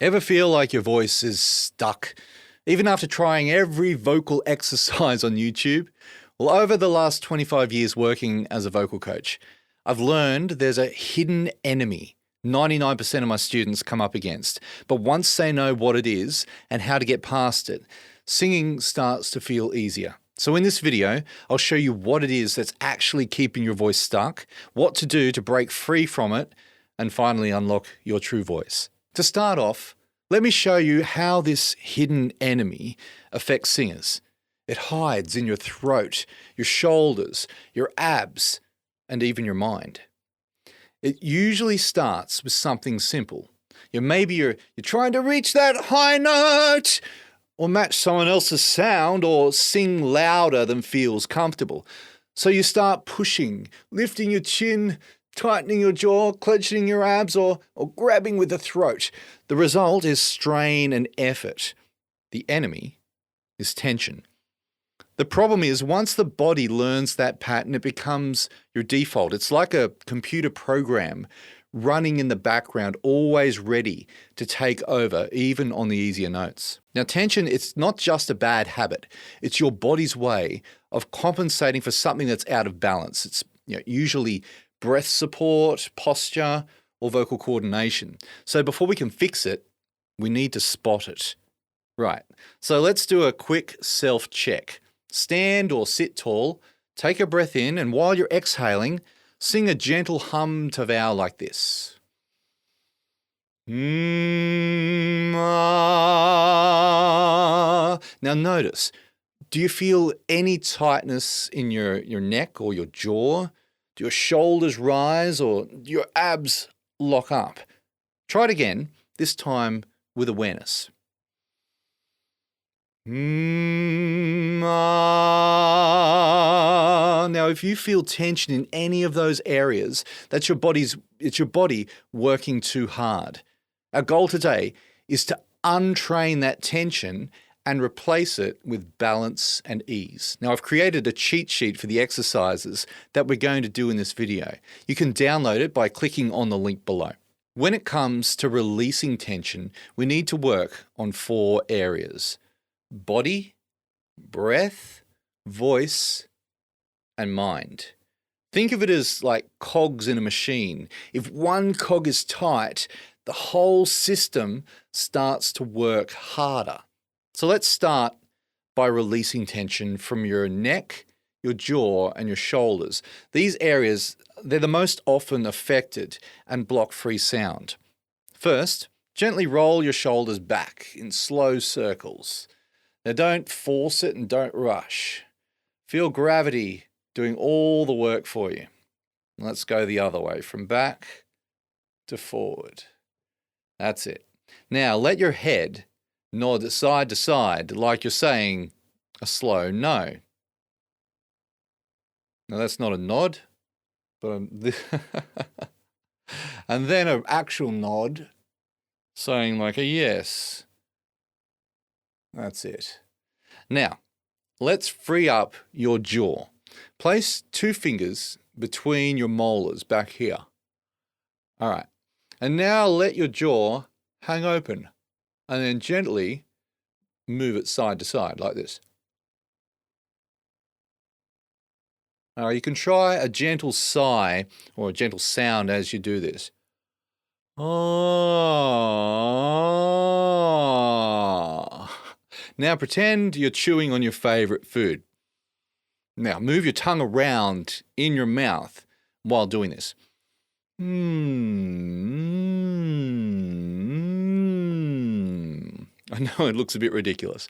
Ever feel like your voice is stuck, even after trying every vocal exercise on YouTube? Well, over the last 25 years working as a vocal coach, I've learned there's a hidden enemy 99% of my students come up against. But once they know what it is and how to get past it, singing starts to feel easier. So in this video, I'll show you what it is that's actually keeping your voice stuck, what to do to break free from it, and finally unlock your true voice. To start off, let me show you how this hidden enemy affects singers. It hides in your throat, your shoulders, your abs, and even your mind. It usually starts with something simple. Maybe you're trying to reach that high note, or match someone else's sound, or sing louder than feels comfortable. So you start pushing, lifting your chin, tightening your jaw, clenching your abs, or grabbing with the throat. The result is strain and effort. The enemy is tension. The problem is once the body learns that pattern, it becomes your default. It's like a computer program running in the background, always ready to take over, even on the easier notes. Now, tension, it's not just a bad habit. It's your body's way of compensating for something that's out of balance. It's usually breath support, posture, or vocal coordination. So before we can fix it, we need to spot it. Right, so let's do a quick self-check. Stand or sit tall, take a breath in, and while you're exhaling, sing a gentle hum to vowel like this. Ah. Now notice, do you feel any tightness in your neck or your jaw? Do your shoulders rise or do your abs lock up? Try it again, this time with awareness. Now, if you feel tension in any of those areas, it's your body working too hard. Our goal today is to untrain that tension and replace it with balance and ease. Now, I've created a cheat sheet for the exercises that we're going to do in this video. You can download it by clicking on the link below. When it comes to releasing tension, we need to work on 4 areas: body, breath, voice, and mind. Think of it as like cogs in a machine. If one cog is tight, the whole system starts to work harder. So let's start by releasing tension from your neck, your jaw, and your shoulders. These areas, they're the most often affected and block free sound. First, gently roll your shoulders back in slow circles. Now don't force it and don't rush. Feel gravity doing all the work for you. Let's go the other way, from back to forward. That's it. Now let your head nod side to side like you're saying a slow no. Now that's not a nod, but and then an actual nod saying like a yes. That's it. Now, let's free up your jaw. Place 2 fingers between your molars back here. All right. And now let your jaw hang open and then gently move it side to side like this. All right, you can try a gentle sigh or a gentle sound as you do this. Oh. Now pretend you're chewing on your favorite food. Now move your tongue around in your mouth while doing this. I know it looks a bit ridiculous.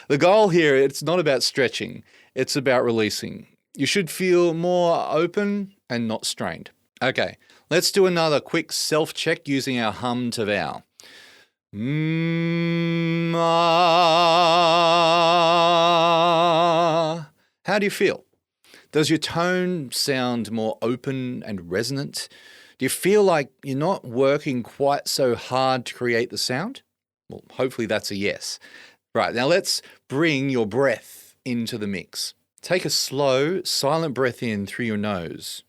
The goal here, it's not about stretching, it's about releasing. You should feel more open and not strained. Okay, let's do another quick self-check using our hum to vowel. How do you feel? Does your tone sound more open and resonant? Do you feel like you're not working quite so hard to create the sound? Well, hopefully that's a yes. Right, now let's bring your breath into the mix. Take a slow, silent breath in through your nose.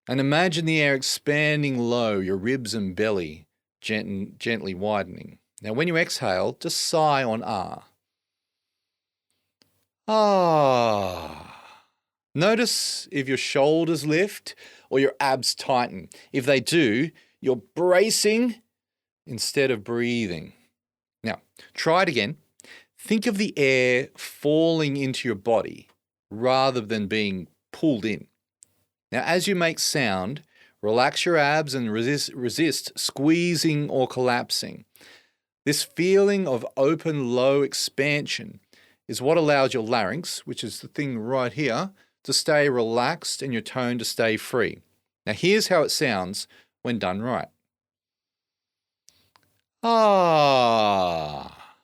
And imagine the air expanding low, your ribs and belly, gently widening. Now, when you exhale, just sigh on ah. Ah. Notice if your shoulders lift or your abs tighten. If they do, you're bracing instead of breathing. Now, try it again. Think of the air falling into your body rather than being pulled in. Now, as you make sound, relax your abs and resist squeezing or collapsing. This feeling of open, low expansion is what allows your larynx, which is the thing right here, to stay relaxed and your tone to stay free. Now, here's how it sounds when done right. Ah.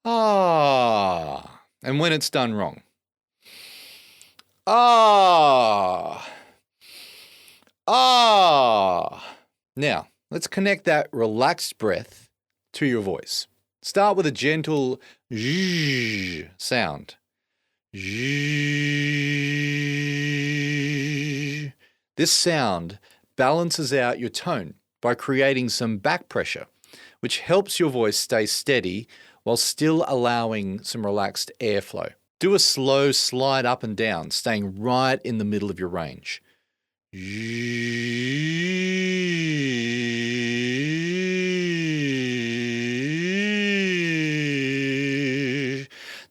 Ah. And when it's done wrong. Ah. Ah. Now, let's connect that relaxed breath to your voice. Start with a gentle zh sound. Zh. This sound balances out your tone by creating some back pressure, which helps your voice stay steady while still allowing some relaxed airflow. Do a slow slide up and down, staying right in the middle of your range.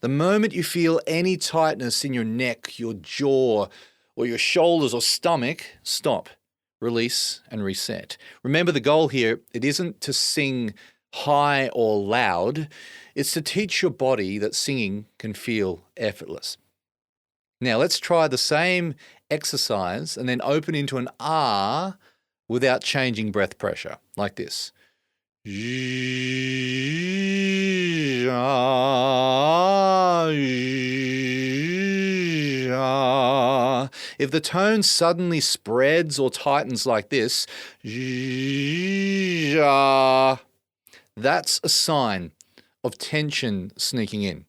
The moment you feel any tightness in your neck, your jaw, or your shoulders or stomach, stop, release, and reset. Remember the goal here, it isn't to sing high or loud, it's to teach your body that singing can feel effortless. Now let's try the same exercise and then open into an ah without changing breath pressure, like this. If the tone suddenly spreads or tightens like this, that's a sign of tension sneaking in.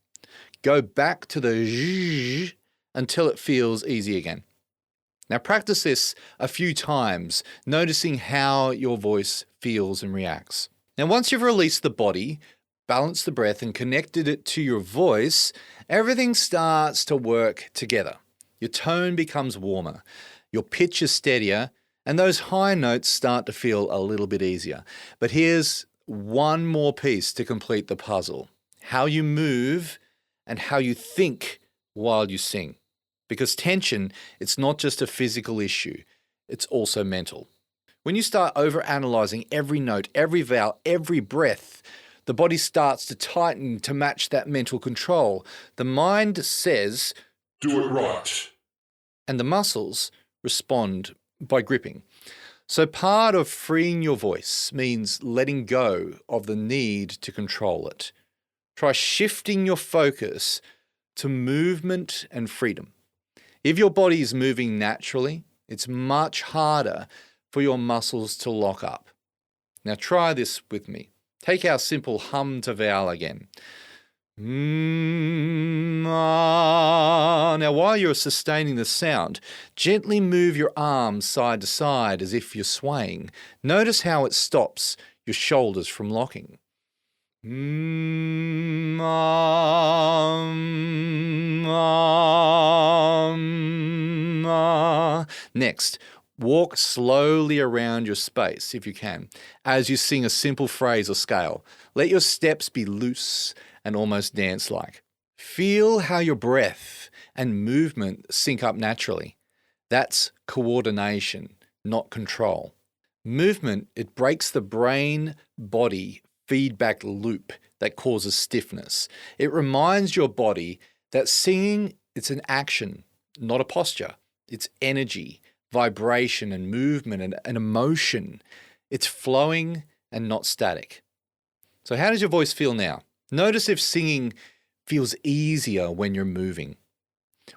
Go back to the until it feels easy again. Now practice this a few times, noticing how your voice feels and reacts. Now once you've released the body, balanced the breath and connected it to your voice, everything starts to work together. Your tone becomes warmer, your pitch is steadier, and those high notes start to feel a little bit easier. But here's one more piece to complete the puzzle: how you move and how you think while you sing. Because tension, it's not just a physical issue, it's also mental. When you start overanalyzing every note, every vowel, every breath, the body starts to tighten to match that mental control. The mind says, "Do it right." And the muscles respond by gripping. So part of freeing your voice means letting go of the need to control it. Try shifting your focus to movement and freedom. If your body is moving naturally, it's much harder for your muscles to lock up. Now try this with me. Take our simple hum to vowel again. Now while you're sustaining the sound, gently move your arms side to side as if you're swaying. Notice how it stops your shoulders from locking. Next, walk slowly around your space, if you can, as you sing a simple phrase or scale. Let your steps be loose and almost dance-like. Feel how your breath and movement sync up naturally. That's coordination, not control. Movement, it breaks the brain-body feedback loop that causes stiffness. It reminds your body that singing, it's an action, not a posture. It's energy, vibration and movement and emotion. It's flowing and not static. So how does your voice feel now? Notice if singing feels easier when you're moving.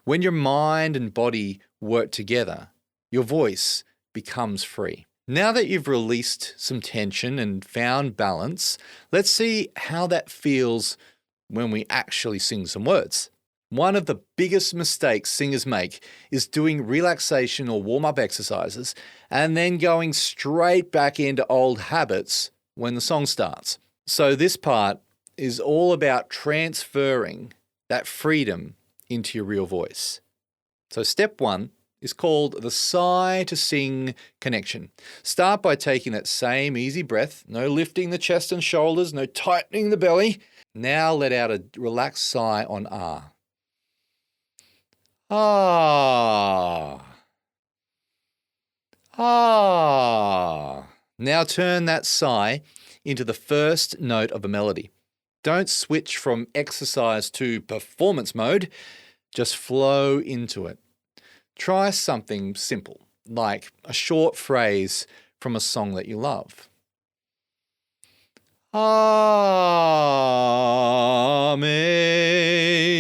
When your mind and body work together, your voice becomes free. Now that you've released some tension and found balance, let's see how that feels when we actually sing some words. One of the biggest mistakes singers make is doing relaxation or warm-up exercises and then going straight back into old habits when the song starts. So this part is all about transferring that freedom into your real voice. So step 1 is called the sigh to sing connection. Start by taking that same easy breath, no lifting the chest and shoulders, no tightening the belly. Now let out a relaxed sigh on ah. Ah. Ah. Now turn that sigh into the first note of a melody. Don't switch from exercise to performance mode. Just flow into it. Try something simple, like a short phrase from a song that you love.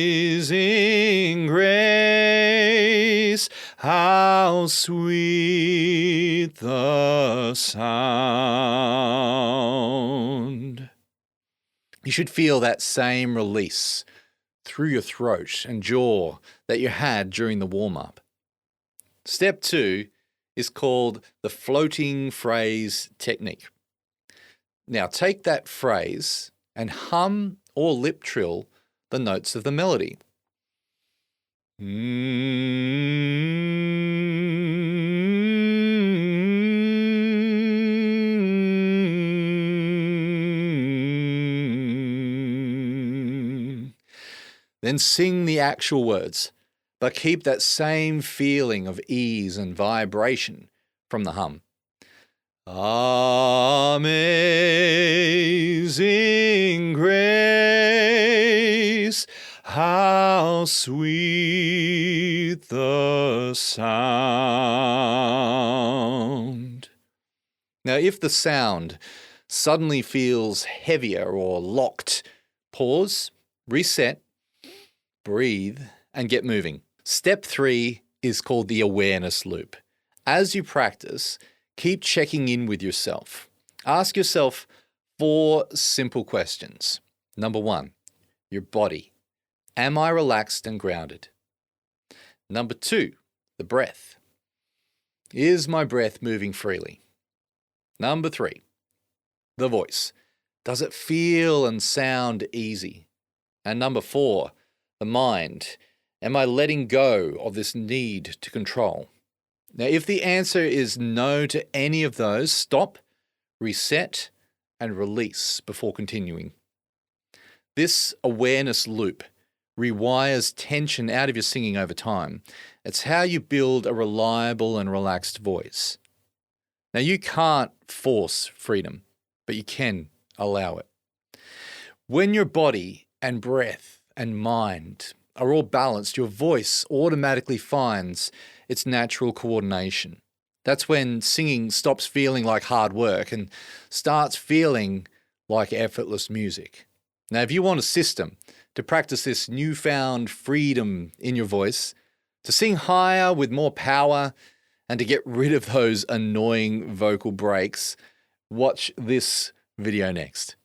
Amazing grace, how sweet the sound. You should feel that same release through your throat and jaw that you had during the warm-up. Step 2 is called the floating phrase technique. Now take that phrase and hum or lip trill the notes of the melody. Then sing the actual words, but keep that same feeling of ease and vibration from the hum. Amazing grace, how sweet the sound. Now, if the sound suddenly feels heavier or locked, pause, reset, breathe, and get moving. Step 3 is called the awareness loop. As you practice, keep checking in with yourself. Ask yourself 4 simple questions. Number 1, your body. Am I relaxed and grounded? Number 2, the breath. Is my breath moving freely? Number 3, the voice. Does it feel and sound easy? And number 4, the mind. Am I letting go of this need to control? Now, if the answer is no to any of those, stop, reset, and release before continuing. This awareness loop rewires tension out of your singing over time. It's how you build a reliable and relaxed voice. Now, you can't force freedom, but you can allow it. When your body and breath and mind are all balanced, your voice automatically finds its natural coordination. That's when singing stops feeling like hard work and starts feeling like effortless music. Now, if you want a system to practice this newfound freedom in your voice, to sing higher with more power, and to get rid of those annoying vocal breaks, watch this video next.